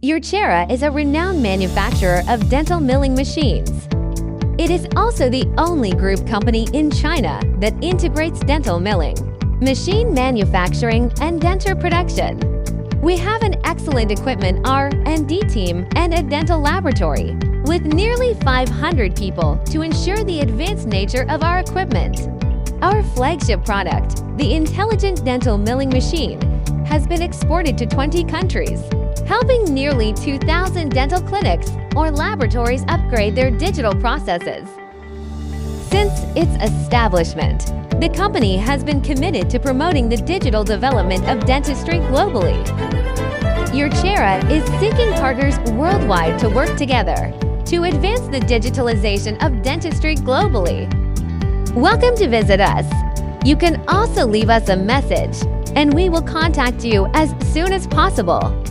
YOURCERA is a renowned manufacturer of dental milling machines. It is also the only group company in China that integrates dental milling, machine manufacturing, and denture production. We have an excellent equipment R&D team and a dental laboratory with nearly 500 people to ensure the advanced nature of our equipment. Our flagship product, the intelligent dental milling machine, has been exported to 20 countries, helping nearly 2,000 dental clinics or laboratories upgrade their digital processes. Since its establishment, the company has been committed to promoting the digital development of dentistry globally. YOURCERA is seeking partners worldwide to work together to advance the digitalization of dentistry globally. Welcome to visit us. You can also leave us a message, and we will contact you as soon as possible.